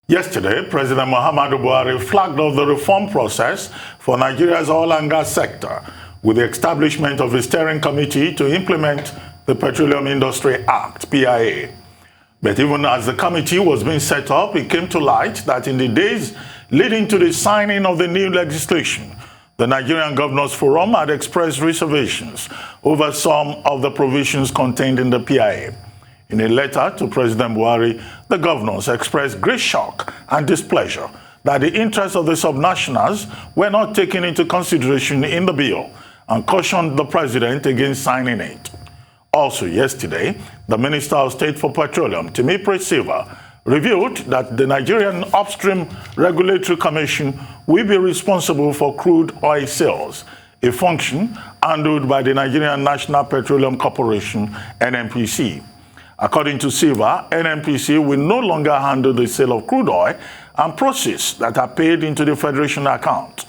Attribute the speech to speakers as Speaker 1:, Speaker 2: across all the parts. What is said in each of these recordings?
Speaker 1: Yesterday, President Muhammadu Buhari flagged off the reform process for Nigeria's oil and gas sector with the establishment of a steering committee to implement the Petroleum Industry Act, PIA. But even as the committee was being set up, it came to light that in the days leading to the signing of the new legislation, the Nigerian Governors Forum had expressed reservations over some of the provisions contained in the PIA. In a letter to President Buhari, the governors expressed great shock and displeasure that the interests of the subnationals were not taken into consideration in the bill and cautioned the president against signing it. Also yesterday, the Minister of State for Petroleum, Timipre Sylva, revealed that the Nigerian Upstream Regulatory Commission will be responsible for crude oil sales, a function handled by the Nigerian National Petroleum Corporation, NNPC. According to Sylva, NNPC will no longer handle the sale of crude oil and proceeds that are paid into the Federation account.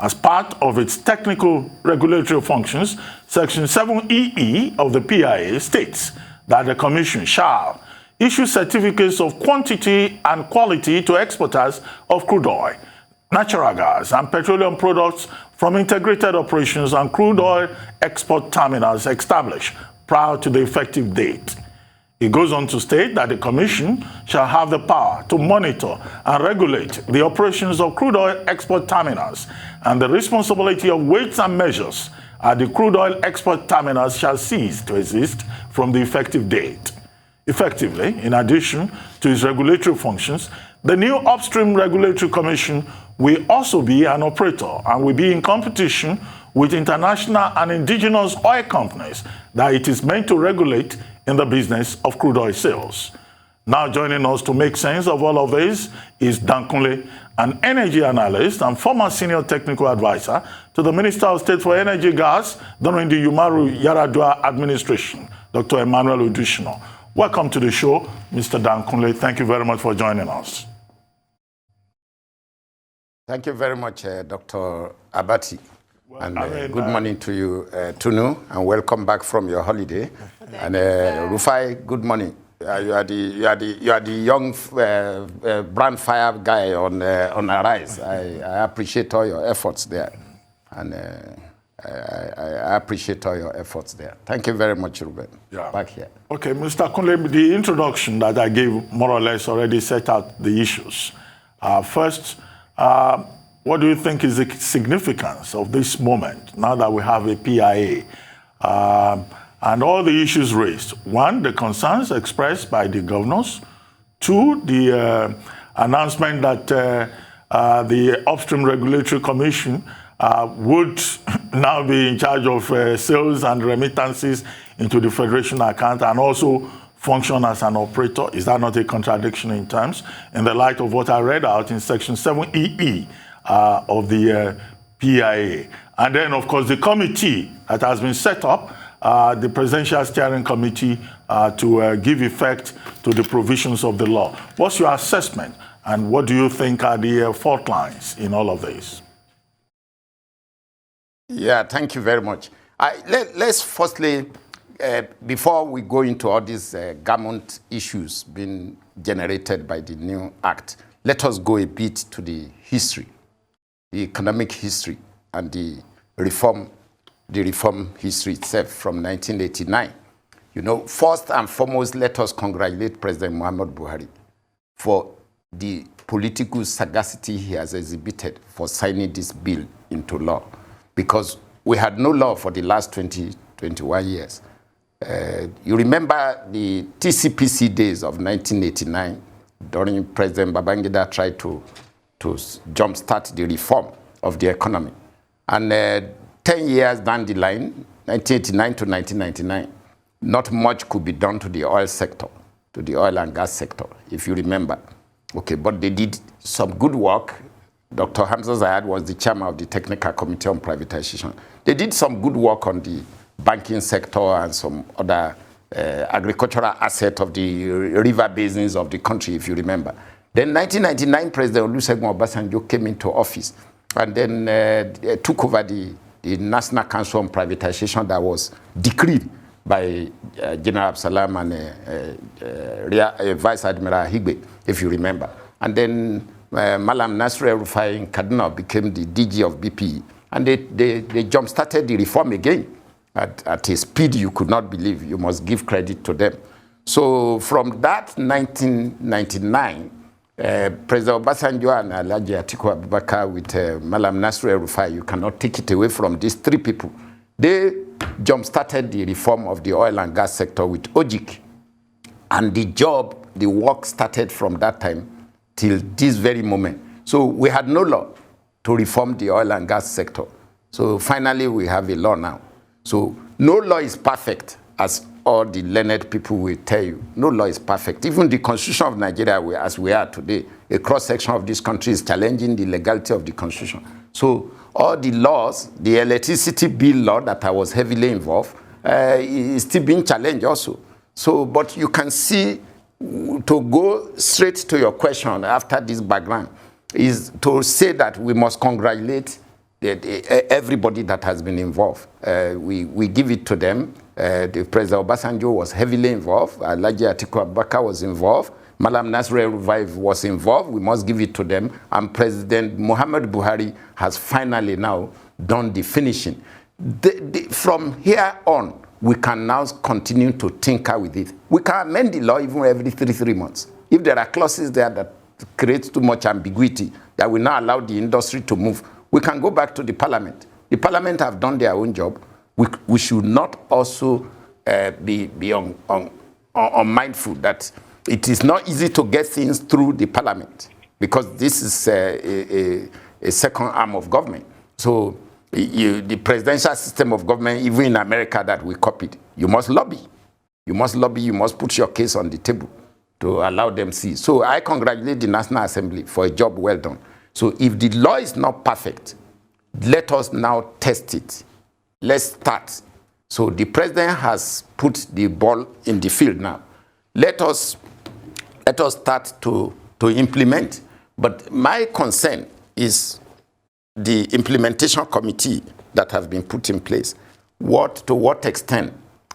Speaker 1: As part of its technical regulatory functions, Section 7EE of the PIA states that the Commission shall issue certificates of quantity and quality to exporters of crude oil, natural gas, and petroleum products from integrated operations and crude oil export terminals established prior to the effective date. It goes on to state that the Commission shall have the power to monitor and regulate the operations of crude oil export terminals, and the responsibility of weights and measures at the crude oil export terminals shall cease to exist from the effective date. Effectively, in addition to its regulatory functions, the new Upstream Regulatory Commission will also be an operator and will be in competition with international and indigenous oil companies that it is meant to regulate in the business of crude oil sales. Now joining us to make sense of all of this is Kunle, an energy analyst and former senior technical advisor to the Minister of State for Energy Gas during the Umaru Yar'Adua administration, Dr. Emmanuel Odushino. Welcome to the show, Mr. Kunle. Thank you very much for joining us.
Speaker 2: Thank you very much, Dr. Abati. And good morning to you, Tunu, and welcome back from your holiday. And Rufai, good morning. You are the young brand fire guy on Arise. I appreciate all your efforts there, and I appreciate all your efforts there. Thank you very much, Ruben.
Speaker 1: Yeah.
Speaker 2: Back here.
Speaker 1: Okay, Mr. Kunle, the introduction that I gave more or less already set out the issues. First, what do you think is the significance of this moment now that we have a PIA and all the issues raised? One, the concerns expressed by the governors. Two, the announcement that the Upstream Regulatory Commission would now be in charge of sales and remittances into the Federation account and also function as an operator. Is that not a contradiction in terms in the light of what I read out in Section 7EE of the PIA? And then, of course, the committee that has been set up, the Presidential Steering Committee, to give effect to the provisions of the law. What's your assessment, and what do you think are the fault lines in all of this?
Speaker 2: Yeah, thank you very much. Let's firstly, before we go into all these government issues being generated by the new act, let us go a bit to the history, the economic history, and the reform history itself from 1989. You know, first and foremost, let us congratulate President Muhammadu Buhari for the political sagacity he has exhibited for signing this bill into law, because we had no law for the last 21 years. You remember the TCPC days of 1989, during President Babangida tried to jumpstart the reform of the economy. And 10 years down the line, 1989 to 1999, not much could be done to the oil sector, to the oil and gas sector, if you remember. Okay, but they did some good work. Dr. Hamza Zayad was the chairman of the Technical Committee on Privatization. They did some good work on the banking sector and some other agricultural asset of the river basins of the country, if you remember. Then 1999, President Olusegun Obasanjo came into office and then took over the National Council on Privatization that was decreed by General Absalam and Vice Admiral Higbe, if you remember. And then Malam Nasir Rufai in Kaduna became the DG of BP. And they jump-started the reform again at a speed you could not believe. You must give credit to them. So from that 1999, President Obasanjo and Alhaji Atiku Abubakar with Malam Nasir Rufai, you cannot take it away from these three people. They jump-started the reform of the oil and gas sector with OGIC. And the work started from that time till this very moment. So we had no law to reform the oil and gas sector. So finally, we have a law now. So no law is perfect, as all the learned people will tell you. No law is perfect. Even the Constitution of Nigeria, as we are today, a cross-section of this country is challenging the legality of the Constitution. So all the laws, the electricity bill law that I was heavily involved, is still being challenged also. So, but you can see, to go straight to your question after this background, is to say that we must congratulate everybody that has been involved. We give it to them. The President Obasanjo was heavily involved. Alhaji Atiku Abubakar was involved. Malam Nasir Rufai was involved. We must give it to them. And President Muhammadu Buhari has finally now done the finishing. From here on, we can now continue to tinker with it. We can amend the law even every 3 months. If there are clauses there that create too much ambiguity, that will not allow the industry to move, we can go back to the parliament. The parliament have done their own job. We should not also be unmindful that it is not easy to get things through the parliament, because this is a second arm of government. So the presidential system of government, even in America that we copied, you must lobby. You must lobby, you must put your case on the table to allow them see. So I congratulate the National Assembly for a job well done. So if the law is not perfect, let us now test it. Let's start. So the president has put the ball in the field now. Let us start to implement. But my concern is the implementation committee that has been put in place. To what extent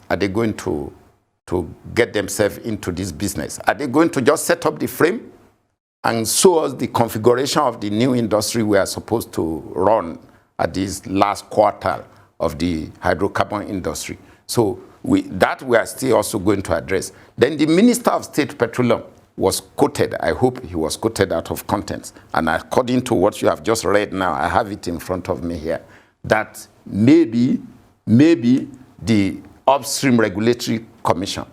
Speaker 2: are they going to get themselves into this business? Are they going to just set up the frame and show us the configuration of the new industry we are supposed to run at this last quarter of the hydrocarbon industry? So we are still also going to address. Then the Minister of State Petroleum was quoted. I hope he was quoted out of context. And according to what you have just read now, I have it in front of me here, that maybe the Upstream Regulatory Commission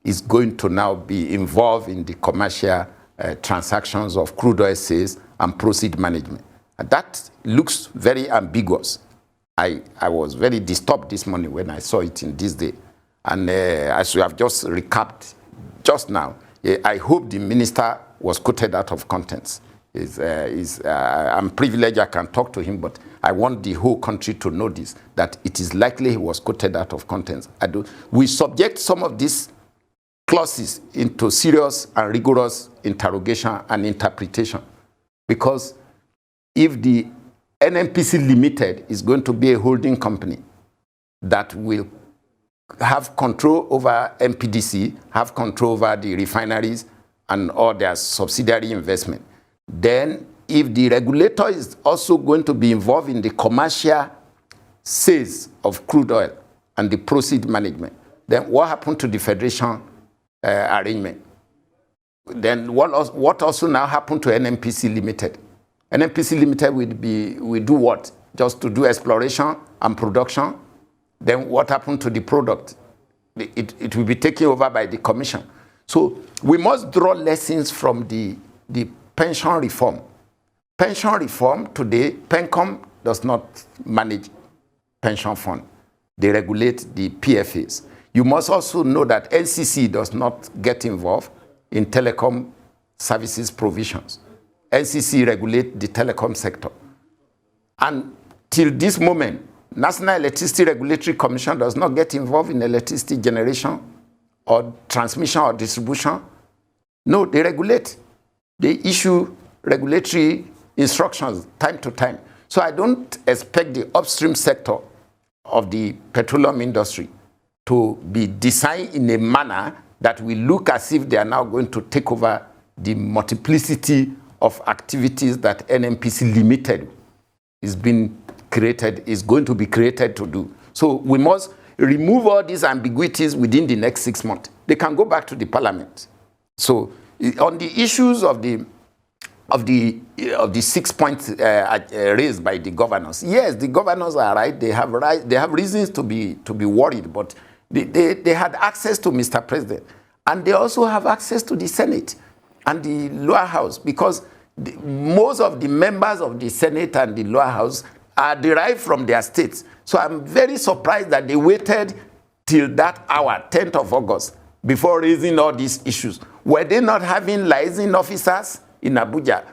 Speaker 2: is going to now be involved in the commercial transactions of crude oil sales and proceed management. That looks very ambiguous. I was very disturbed this morning when I saw it in this day. And as we have just recapped just now, I hope the minister was quoted out of context. I'm privileged I can talk to him, but I want the whole country to know this, that it is likely he was quoted out of context. We subject some of these clauses into serious and rigorous interrogation and interpretation, because if the NNPC Limited is going to be a holding company that will have control over MPDC, have control over the refineries and all their subsidiary investment, then if the regulator is also going to be involved in the commercial sales of crude oil and the proceed management, then what happened to the federation arrangement? Then what also now happened to NNPC Limited? NNPC Limited will do what? Just to do exploration and production? Then what happened to the product? It will be taken over by the commission. So we must draw lessons from the pension reform. Pension reform today, PENCOM does not manage pension fund. They regulate the PFAs. You must also know that NCC does not get involved in telecom services provisions. NCC regulates the telecom sector. And till this moment, National Electricity Regulatory Commission does not get involved in electricity generation or transmission or distribution. No, they regulate. They issue regulatory instructions time to time. So I don't expect the upstream sector of the petroleum industry to be designed in a manner that will look as if they are now going to take over the multiplicity of activities that NNPC Limited is going to be created to do. So we must remove all these ambiguities within the next 6 months. They can go back to the parliament. So on the issues of the 6 points raised by the governors, yes, the governors are right. They have reasons to be worried, but they had access to Mr. President, and they also have access to the Senate and the lower house, because most of the members of the Senate and the lower house are derived from their states. So I'm very surprised that they waited till that hour, 10th of August, before raising all these issues. Were they not having liaison officers in Abuja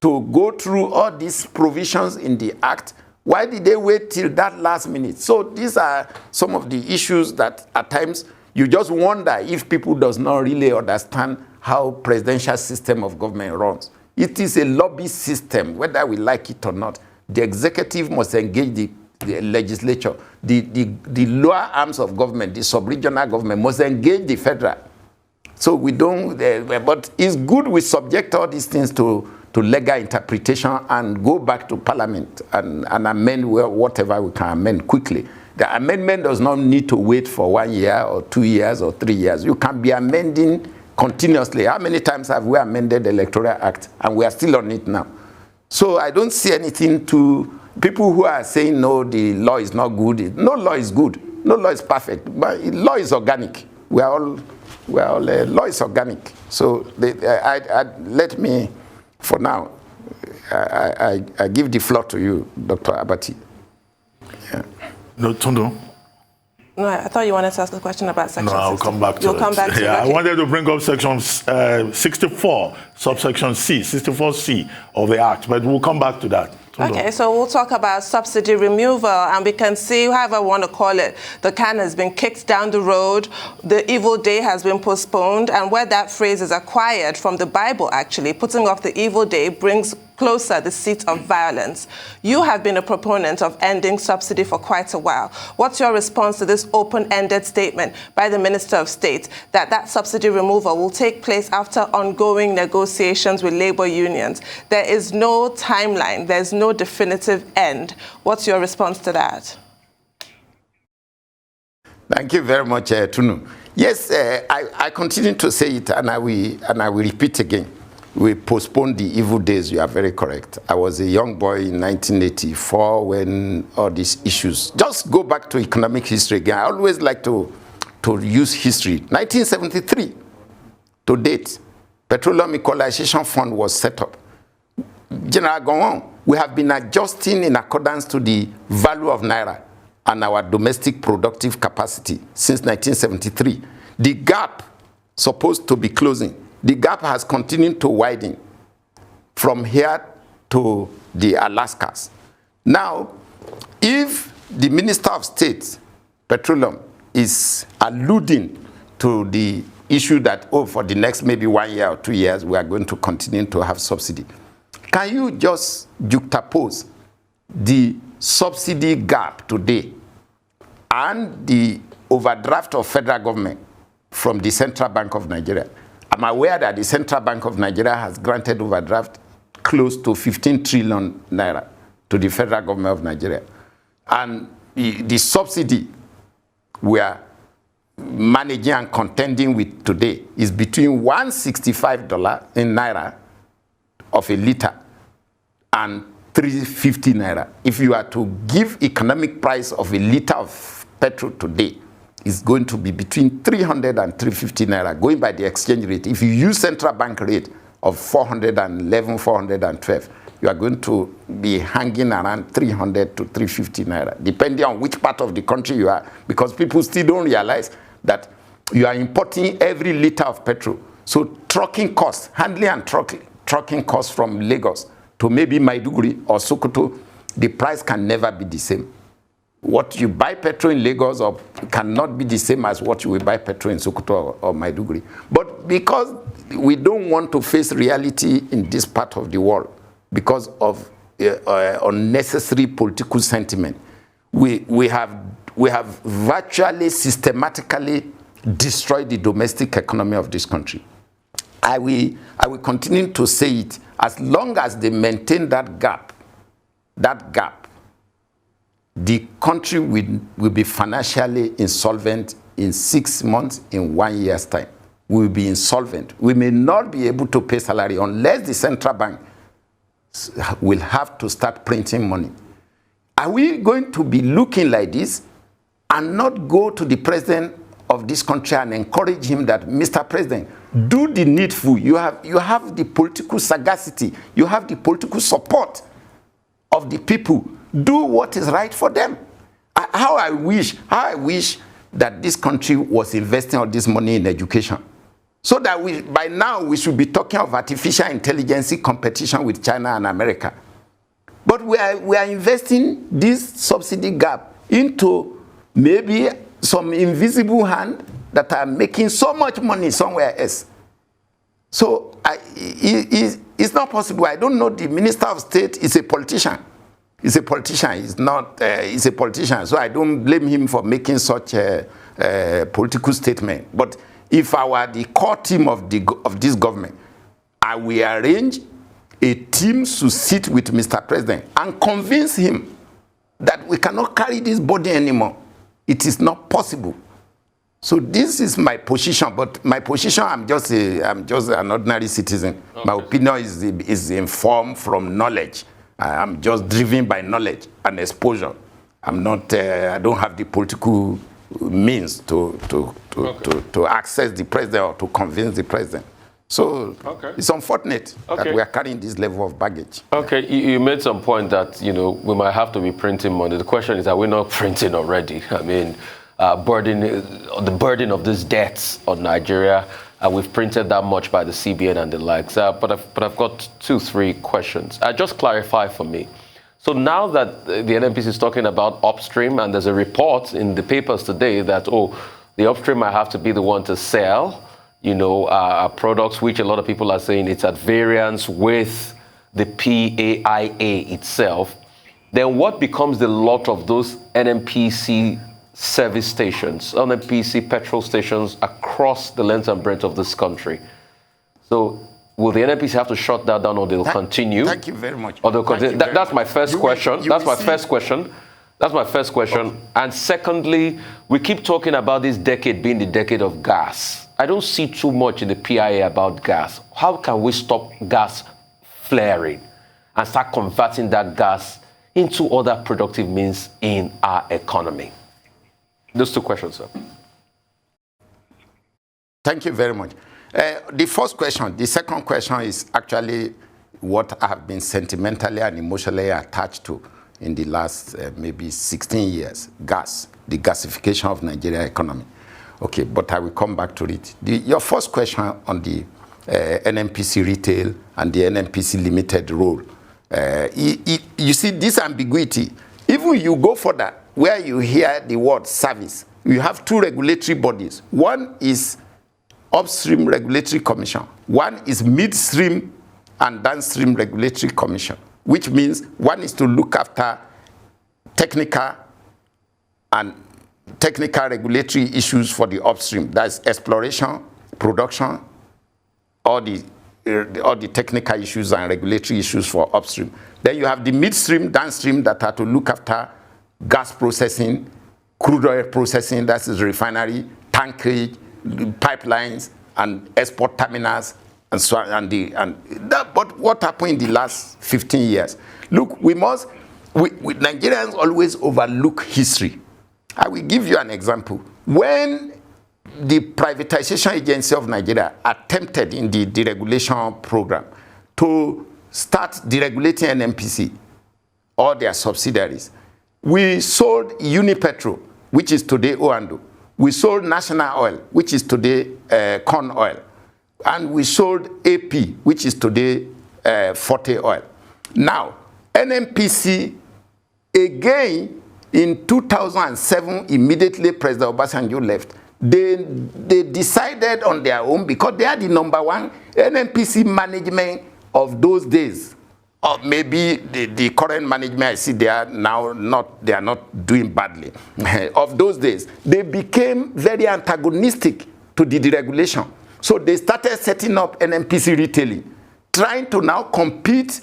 Speaker 2: to go through all these provisions in the Act? Why did they wait till that last minute? So these are some of the issues that at times you just wonder if people does not really understand how presidential system of government runs. It is a lobby system, whether we like it or not. The executive must engage the legislature. The lower arms of government, the sub-regional government, must engage the federal. So we don't, but it's good we subject all these things to legal interpretation and go back to parliament and amend whatever we can amend quickly. The amendment does not need to wait for 1 year or 2 years or 3 years. You can be amending continuously. How many times have we amended the Electoral Act and we are still on it now? So I don't see anything to people who are saying, no, the law is not good. No law is good. No law is perfect. But law is organic. Law is organic. So let me, for now, I give the floor to you, Dr. Abati. Yeah.
Speaker 1: No, Tundu.
Speaker 3: No, I thought you wanted to ask a question about Section 64.
Speaker 1: No, I'll come back to it.
Speaker 3: You'll come back to it.
Speaker 1: Yeah,
Speaker 3: okay.
Speaker 1: I wanted to bring up Section 64, subsection C, 64C of the Act, but we'll come back to that.
Speaker 3: Okay, so we'll talk about subsidy removal, and we can see, however I want to call it, the can has been kicked down the road, the evil day has been postponed, and where that phrase is acquired from the Bible, actually, putting off the evil day brings closer the seat of violence. You have been a proponent of ending subsidy for quite a while. What's your response to this open-ended statement by the Minister of State that subsidy removal will take place after ongoing negotiations with labor unions? There is no timeline. There's no definitive end. What's your response to that?
Speaker 2: Thank you very much, Tunu. Yes, I continue to say it, and I will repeat again. We postponed the evil days. You are very correct. I was a young boy in 1984 when all these issues. Just go back to economic history again. I always like to use history. 1973, to date, Petroleum Equalization Fund was set up. General Gowon, we have been adjusting in accordance to the value of Naira and our domestic productive capacity since 1973. The gap supposed to be closing. The gap has continued to widen from here to the Alaskas. Now, if the Minister of State, Petroleum, is alluding to the issue that, oh, for the next maybe 1 year or 2 years, we are going to continue to have subsidy, can you just juxtapose the subsidy gap today and the overdraft of federal government from the Central Bank of Nigeria? I'm aware that the Central Bank of Nigeria has granted overdraft close to 15 trillion naira to the federal government of Nigeria. And the subsidy we are managing and contending with today is between $165 in naira of a liter and 350 naira. If you are to give economic price of a liter of petrol today, is going to be between 300 and 350 naira, going by the exchange rate. If you use central bank rate of 411, 412, you are going to be hanging around 300 to 350 naira, depending on which part of the country you are, because people still don't realize that you are importing every liter of petrol. So trucking costs, handling and trucking costs from Lagos to maybe Maiduguri or Sokoto, the price can never be the same. What you buy petrol in Lagos or cannot be the same as what you will buy petrol in Sokoto or Maiduguri. But because we don't want to face reality in this part of the world because of unnecessary political sentiment, we have virtually systematically destroyed the domestic economy of this country. I will continue to say it. As long as they maintain that gap, the country will be financially insolvent in 6 months, in 1 year's time. We will be insolvent. We may not be able to pay salary unless the central bank will have to start printing money. Are we going to be looking like this and not go to the president of this country and encourage him that, Mr. President, do the needful. You have the political sagacity. You have the political support of the people. Do what is right for them. How I wish that this country was investing all this money in education. So that by now we should be talking of artificial intelligence competition with China and America. But we are investing this subsidy gap into maybe some invisible hand that are making so much money somewhere else. So it's not possible. I don't know, the Minister of State is a politician. He's a politician. He's a politician. So I don't blame him for making such a political statement. But if I were the core team of this government, I will arrange a team to sit with Mr. President and convince him that we cannot carry this burden anymore. It is not possible. So this is my position, but my position, I'm just an ordinary citizen. Okay. My opinion is informed from knowledge. I'm just driven by knowledge and exposure. I'm not. I don't have the political means to access the president or to convince the president. So it's unfortunate that we are carrying this level of baggage. Okay,
Speaker 4: you made some point that we might have to be printing money. The question is, are we not printing already? I mean, the burden of these debts on Nigeria. We've printed that much by the CBN and the likes. But I've got 2-3 questions. Just clarify for me. So now that the NNPC is talking about upstream, and there's a report in the papers today that, the upstream might have to be the one to sell, products, which a lot of people are saying it's at variance with the PAIA itself, then what becomes the lot of those NNPC service stations, NNPC petrol stations across the length and breadth of this country? So will the NNPC have to shut that down, or they'll continue?
Speaker 2: Thank you very much.
Speaker 4: Or they'll continue? That's my first question. That's my first question. That's my first question. Okay. And secondly, we keep talking about this decade being the decade of gas. I don't see too much in the PIA about gas. How can we stop gas flaring and start converting that gas into other productive means in our economy? Those 2 questions, sir.
Speaker 2: Thank you very much. The first question, the second question is actually what I have been sentimentally and emotionally attached to in the last maybe 16 years, gas, the gasification of Nigerian economy. Okay, but I will come back to it. Your first question on the NNPC retail and the NNPC limited role. You see this ambiguity. Even you go further, where you hear the word service, you have 2 regulatory bodies. One is Upstream Regulatory Commission. One is Midstream and Downstream Regulatory Commission, which means one is to look after technical regulatory issues for the upstream. That's exploration, production, all the technical issues and regulatory issues for upstream. Then you have the midstream, downstream that are to look after gas processing, crude oil processing, that is refinery, tankage, pipelines, and export terminals, and so on. But what happened in the last 15 years? Look, Nigerians always overlook history. I will give you an example. When the privatization agency of Nigeria attempted in the deregulation program to start deregulating NNPC or their subsidiaries, we sold Unipetrol, which is today Oando. We sold National Oil, which is today Corn Oil. And we sold AP, which is today Forte Oil. Now, NNPC, again, in 2007, immediately President Obasanjo left, they decided on their own, because they are the #1 NNPC management of those days. Or maybe the current management, I see they are not doing badly. Of those days, they became very antagonistic to the deregulation. So they started setting up NNPC retailing, trying to now compete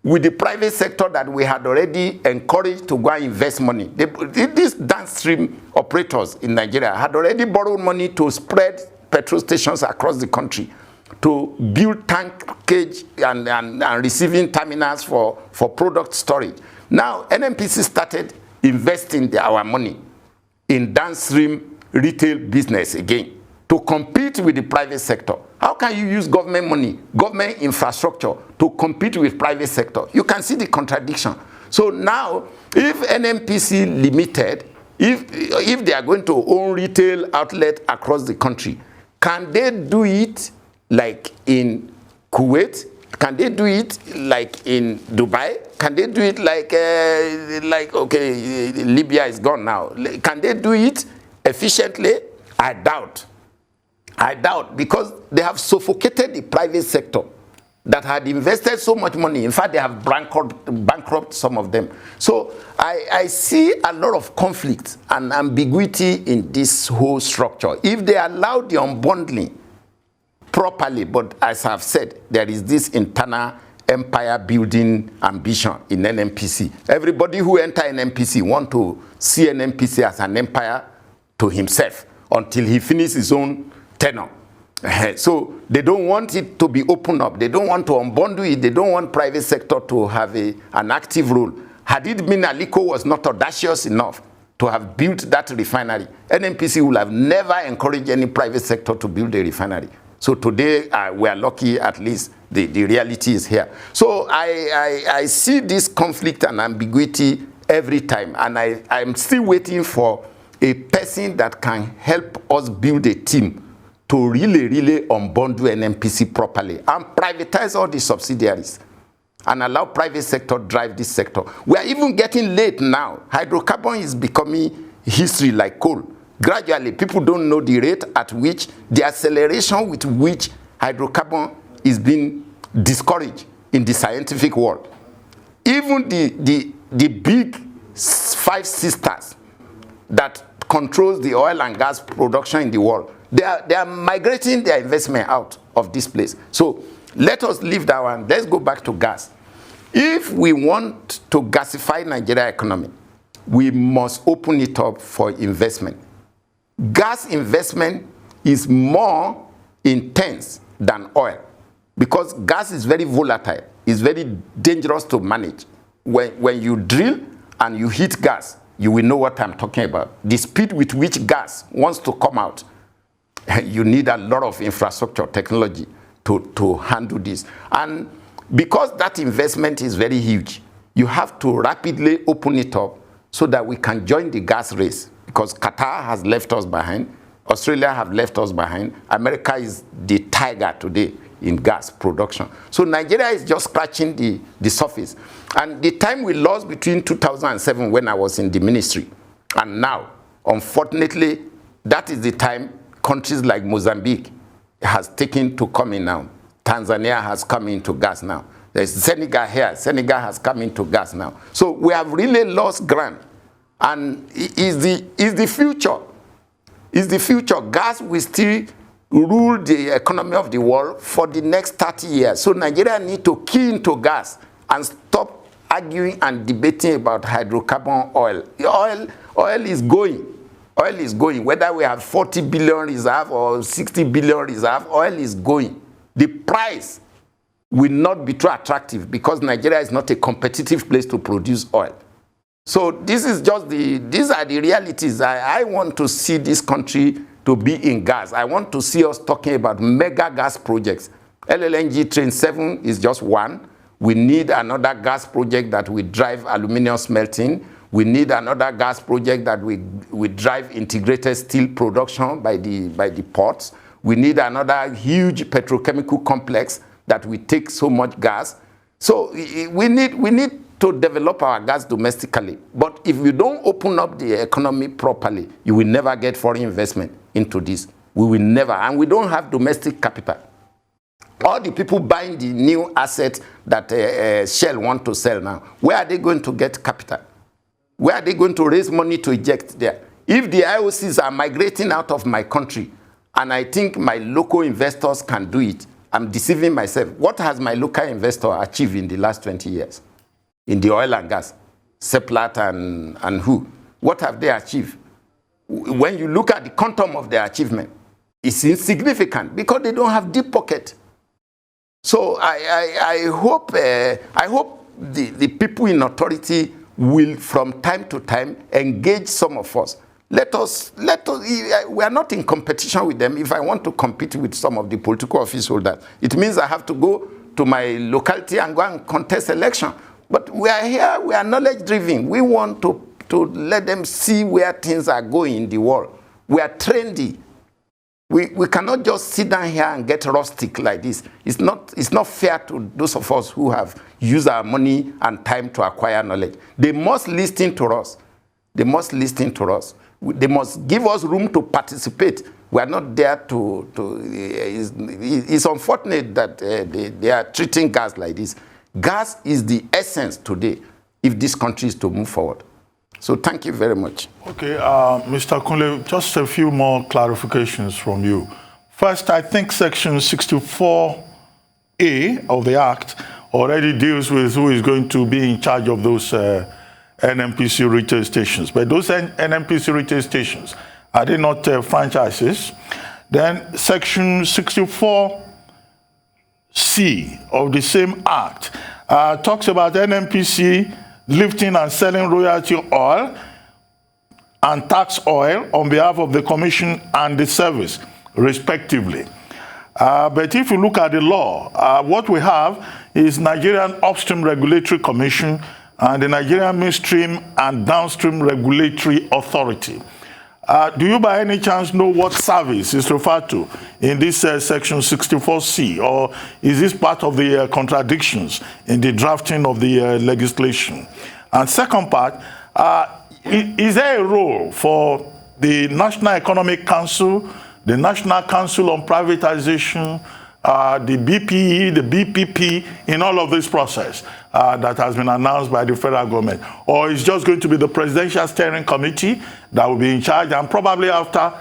Speaker 2: with the private sector that we had already encouraged to go and invest money. These downstream operators in Nigeria had already borrowed money to spread petrol stations across the country, to build tankage and receiving terminals for product storage. Now, NNPC started investing our money in downstream retail business again to compete with the private sector. How can you use government money, government infrastructure to compete with private sector? You can see the contradiction. So now, if NNPC Limited, if they are going to own retail outlet across the country, can they do it like in Kuwait? Can they do it like in Dubai? Can they do it like okay, Libya is gone now. Can they do it efficiently? I doubt. I doubt, because they have suffocated the private sector that had invested so much money. In fact, they have bankrupt some of them. So I see a lot of conflict and ambiguity in this whole structure. If they allow the unbundling properly, but as I've said, there is this internal empire building ambition in NNPC. Everybody who enter NNPC want to see NNPC as an empire to himself until he finishes his own tenure. So they don't want it to be opened up. They don't want to unbundle it. They don't want private sector to have an active role. Had it been Aliko was not audacious enough to have built that refinery, NNPC would have never encouraged any private sector to build a refinery. So today we are lucky, at least the reality is here. So I see this conflict and ambiguity every time, and I'm still waiting for a person that can help us build a team to really unbundle NNPC properly and privatize all the subsidiaries and allow private sector drive this sector. We are even getting late now. Hydrocarbon is becoming history like coal. Gradually, people don't know the rate at which, the acceleration with which hydrocarbon is being discouraged in the scientific world. Even the big five sisters that controls the oil and gas production in the world, they are migrating their investment out of this place. So let us leave that one. Let's go back to gas. If we want to gasify Nigeria economy, we must open it up for investment. Gas investment is more intense than oil because gas is very volatile. It's very dangerous to manage. When you drill and you hit gas, you will know what I'm talking about. The speed with which gas wants to come out, you need a lot of infrastructure technology to handle this. And because that investment is very huge, you have to rapidly open it up so that we can join the gas race. Because Qatar has left us behind, Australia have left us behind, America is the tiger today in gas production. So Nigeria is just scratching the surface. And the time we lost between 2007 when I was in the ministry and now, unfortunately, that is the time countries like Mozambique has taken to come in now. Tanzania has come into gas now. There's Senegal here. Senegal has come into gas now. So we have really lost ground. And is the future. Is the future. Gas will still rule the economy of the world for the next 30 years. So Nigeria need to key into gas and stop arguing and debating about hydrocarbon oil. Oil is going. Oil is going. Whether we have 40 billion reserve or 60 billion reserve, oil is going. The price will not be too attractive because Nigeria is not a competitive place to produce oil. So this is just these are the realities. I want to see this country to be in gas. I want to see us talking about mega gas projects. LLNG Train 7 is just one. We need another gas project that will drive aluminium smelting. We need another gas project that will drive integrated steel production by the ports. We need another huge petrochemical complex that will take so much gas. So we need to develop our gas domestically. But if you don't open up the economy properly, you will never get foreign investment into this. We will never. And we don't have domestic capital. All the people buying the new asset that Shell want to sell now, where are they going to get capital? Where are they going to raise money to inject there? If the IOCs are migrating out of my country, and I think my local investors can do it, I'm deceiving myself. What has my local investor achieved in the last 20 years? In the oil and gas, Seplat and who? What have they achieved? When you look at the quantum of their achievement, it's insignificant because they don't have deep pocket. So I hope the people in authority will, from time to time, engage some of us. Let us. We are not in competition with them. If I want to compete with some of the political office holders, it means I have to go to my locality and go and contest election. But we are here. We are knowledge driven. We want to let them see where things are going in the world. We are trendy. We cannot just sit down here and get rustic like this. It's not fair to those of us who have used our money and time to acquire knowledge. They must listen to us. They must listen to us. They must give us room to participate. We are not there to it's unfortunate that they are treating gas like this. Gas is the essence today if this country is to move forward. So thank you very much.
Speaker 1: Okay, Mr. Kunle, just a few more clarifications from you. First, I think Section 64A of the Act already deals with who is going to be in charge of those NNPC retail stations. But those NNPC retail stations, are they not franchises? Then Section 64C of the same Act talks about NNPC lifting and selling royalty oil and tax oil on behalf of the Commission and the service, respectively. But if you look at the law, what we have is Nigerian Upstream Regulatory Commission and the Nigerian Midstream and Downstream Regulatory Authority. Do you by any chance know what service is referred to in this Section 64C, or is this part of the contradictions in the drafting of the legislation? And second part, is there a role for the National Economic Council, the National Council on Privatization, the BPE, the BPP, in all of this process that has been announced by the federal government? Or is just going to be the Presidential Steering Committee that will be in charge and probably after,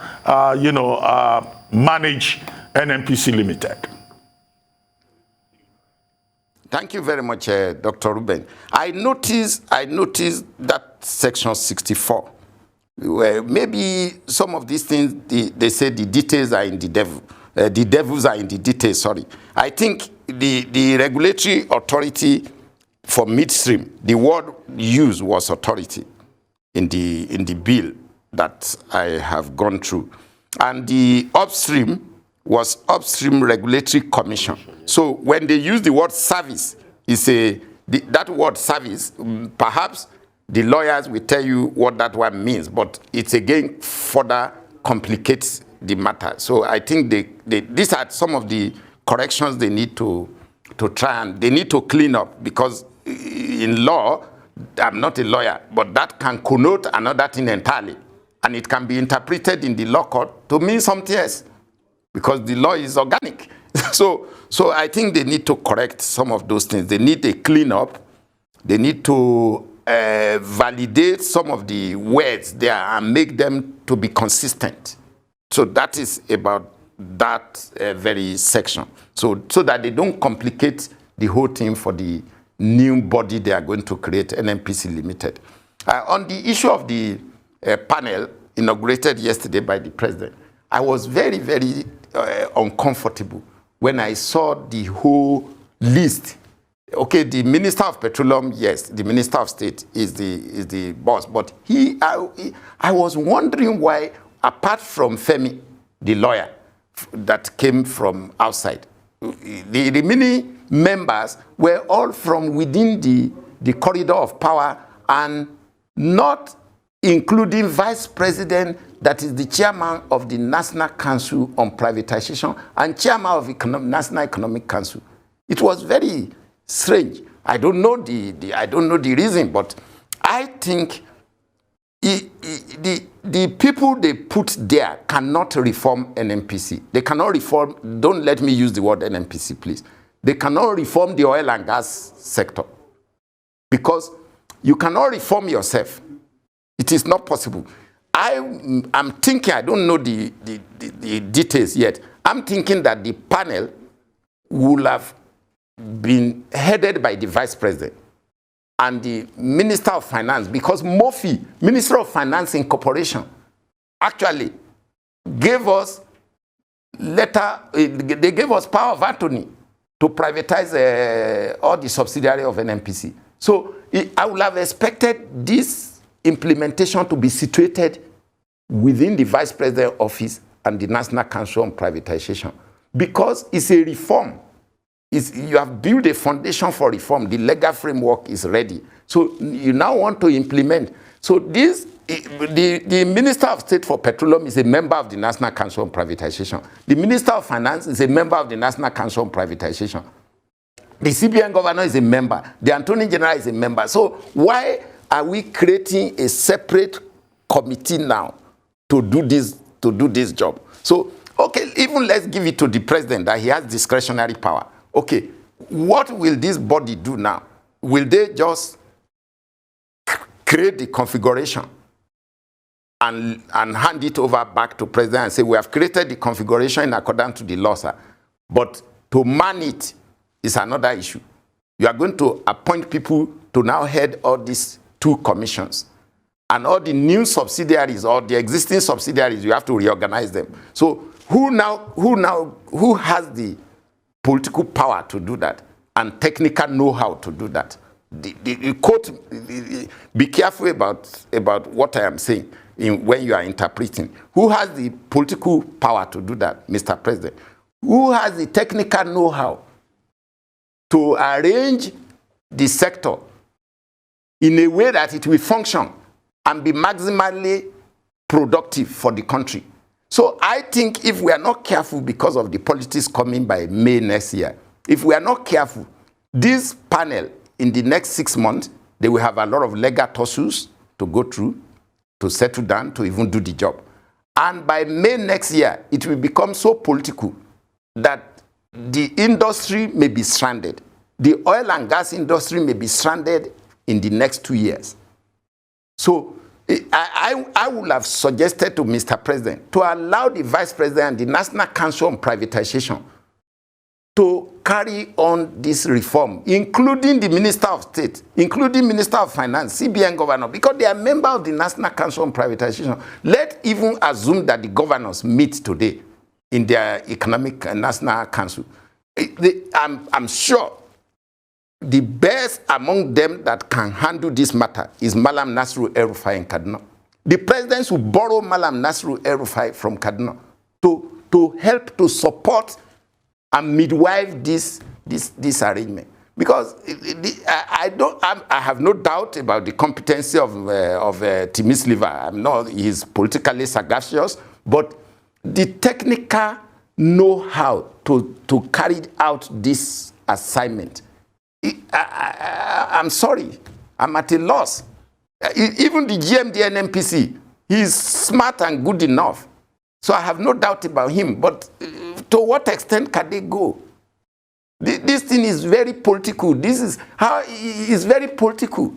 Speaker 1: manage NNPC Limited?
Speaker 2: Thank you very much, Dr. Ruben. I noticed that Section 64. Where maybe some of these things, they say the details are in the devil. The devils are in the details, sorry. I think the regulatory authority for midstream, the word used was authority in the bill that I have gone through. And the upstream was Upstream Regulatory Commission. So when they use the word service, that word service, perhaps the lawyers will tell you what that one means, but it's again further complicates the matter. So I think these are some of the corrections they need to try, and they need to clean up, because in law, I'm not a lawyer, but that can connote another thing entirely. And it can be interpreted in the law court to mean something else, because the law is organic. So I think they need to correct some of those things. They need a clean up. They need to validate some of the words there and make them to be consistent. So that is about that very section. So that they don't complicate the whole thing for the new body they are going to create, NNPC Limited. On the issue of the panel inaugurated yesterday by the president, I was very, very uncomfortable when I saw the whole list. Okay, the Minister of Petroleum, yes, the Minister of State is the boss, but I was wondering why, apart from Femi, the lawyer that came from outside, the remaining members were all from within the corridor of power, and not including Vice President, that is the chairman of the National Council on Privatization and chairman of the National Economic Council. It was very strange. I don't know the reason, but I think the people they put there cannot reform NNPC. They cannot reform, don't let me use the word NNPC, please. They cannot reform the oil and gas sector, because you cannot reform yourself. It is not possible. I'm thinking, I don't know the details yet. I'm thinking that the panel will have been headed by the vice president and the Minister of Finance, because Murphy, Minister of Finance Incorporation, actually gave us they gave us power of attorney to privatize all the subsidiary of NNPC. So I would have expected this implementation to be situated within the vice president office and the National Council on Privatization, because it's a reform. You have built a foundation for reform. The legal framework is ready. So you now want to implement. So the Minister of State for Petroleum is a member of the National Council on Privatization. The Minister of Finance is a member of the National Council on Privatization. The CBN Governor is a member. The Attorney General is a member. So why are we creating a separate committee now to do this job? So, okay, even let's give it to the president that he has discretionary power. Okay, what will this body do now? Will they just create the configuration and hand it over back to president and say, we have created the configuration in accordance to the law, sir, but to man it is another issue. You are going to appoint people to now head all these two commissions, and all the new subsidiaries or the existing subsidiaries, you have to reorganize them. So who has the political power to do that and technical know-how to do that? Be careful about what I am saying when you are interpreting. Who has the political power to do that, Mr. President? Who has the technical know-how to arrange the sector in a way that it will function and be maximally productive for the country? So I think if we are not careful, because of the politics coming by May next year, if we are not careful, this panel in the next 6 months, they will have a lot of legal tussles to go through, to settle down, to even do the job. And by May next year, it will become so political that the industry may be stranded. The oil and gas industry may be stranded in the next 2 years. So I would have suggested to Mr. President to allow the Vice President and the National Council on Privatization to carry on this reform, including the Minister of State, including Minister of Finance, CBN Governor, because they are members of the National Council on Privatization. Let's even assume that the governors meet today in their Economic and National Council. I'm sure the best among them that can handle this matter is Malam Nasru El-Rufai in Kaduna. The presidents will borrow Malam Nasru El-Rufai from Kaduna to help to support and midwife this arrangement. Because I have no doubt about the competency of Timipre Sylva. He's politically sagacious, but the technical know-how to carry out this assignment, I'm sorry, I'm at a loss. Even the GMD NNPC, he's smart and good enough. So I have no doubt about him. But to what extent can they go? This thing is very political. This is how it's very political.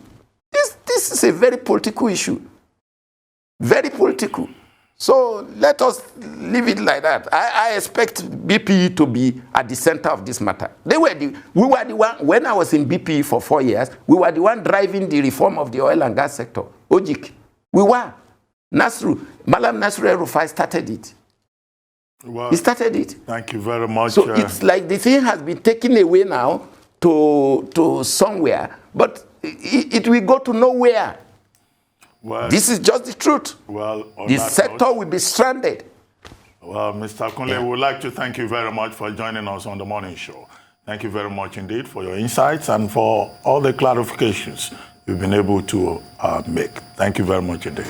Speaker 2: This is a very political issue. Very political. So let us leave it like that. I expect BPE to be at the center of this matter. We were the one, when I was in BPE for 4 years, we were the one driving the reform of the oil and gas sector. OJIC. We were. Malam Nasru El-Rufai started it.
Speaker 1: Well,
Speaker 2: he started it.
Speaker 1: Thank you very much.
Speaker 2: So it's like the thing has been taken away now to somewhere, but it will go to nowhere.
Speaker 1: Well,
Speaker 2: this is just the truth.
Speaker 1: Well,
Speaker 2: the sector will be stranded.
Speaker 1: Well, Mr. Kunle, we would like to thank you very much for joining us on the morning show. Thank you very much indeed for your insights and for all the clarifications you've been able to make. Thank you very much indeed.